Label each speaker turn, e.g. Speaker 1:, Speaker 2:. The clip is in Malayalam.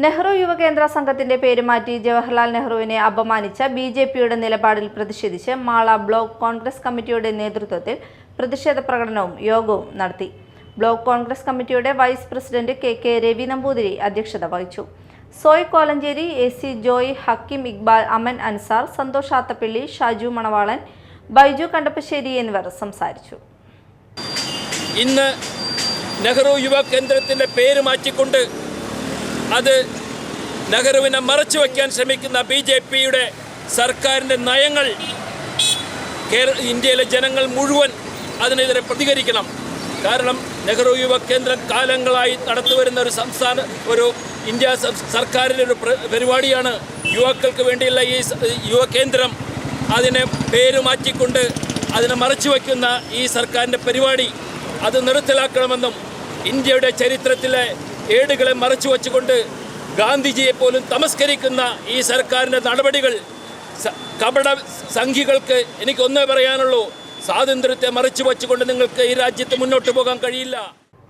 Speaker 1: നെഹ്റു യുവകേന്ദ്ര സംഘത്തിന്റെ പേര് മാറ്റി ജവഹർലാൽ നെഹ്റുവിനെ അപമാനിച്ച ബിജെപിയുടെ നിലപാടിൽ പ്രതിഷേധിച്ച് മാള ബ്ലോക്ക് കോൺഗ്രസ് കമ്മിറ്റിയുടെ നേതൃത്വത്തിൽ പ്രതിഷേധ പ്രകടനവും യോഗവും നടത്തി. ബ്ലോക്ക് കോൺഗ്രസ് കമ്മിറ്റിയുടെ vice president K Ravi Namboothiri അധ്യക്ഷത വഹിച്ചു. സോയ് കോലഞ്ചേരി, AC ജോയ്, ഹക്കീം ഇക്ബാൽ, അമൻ അൻസാർ, സന്തോഷ് ആത്തപ്പള്ളി, ഷാജു മണവാളൻ, ബൈജു കണ്ടപ്പശ്ശേരി എന്നിവർ സംസാരിച്ചു.
Speaker 2: ഇന്ന് നെഹ്റു യുവ കേന്ദ്രത്തിൻ്റെ പേര് മാറ്റിക്കൊണ്ട് അത് നെഹ്റുവിനെ മറച്ചു വയ്ക്കാൻ ശ്രമിക്കുന്ന BJPയുടെ സർക്കാരിൻ്റെ നയങ്ങൾ ഇന്ത്യയിലെ ജനങ്ങൾ മുഴുവൻ അതിനെതിരെ പ്രതികരിക്കണം. കാരണം നെഹ്റു യുവ കേന്ദ്രം കാലങ്ങളായി നടത്തിവരുന്ന ഒരു ഇന്ത്യ സർക്കാരിൻ്റെ ഒരു പരിപാടിയാണ്. യുവാക്കൾക്ക് വേണ്ടിയുള്ള ഈ യുവ കേന്ദ്രം അതിനെ പേര് മാറ്റിക്കൊണ്ട് അതിനെ മറച്ചു വയ്ക്കുന്ന ഈ സർക്കാരിൻ്റെ പരിപാടി അത് നിർത്തലാക്കണമെന്നും ഇന്ത്യയുടെ ചരിത്രത്തിലെ ഏടുകളെ മറച്ചു വച്ചുകൊണ്ട് ഗാന്ധിജിയെ പോലും തമസ്കരിക്കുന്ന ഈ സർക്കാരിൻ്റെ നടപടികൾ കപട സംഘികൾക്ക് എനിക്കൊന്നേ പറയാനുള്ളൂ: സ്വാതന്ത്ര്യത്തെ മറച്ചു വച്ചുകൊണ്ട് നിങ്ങൾക്ക് ഈ രാജ്യത്ത് മുന്നോട്ട് പോകാൻ കഴിയില്ല.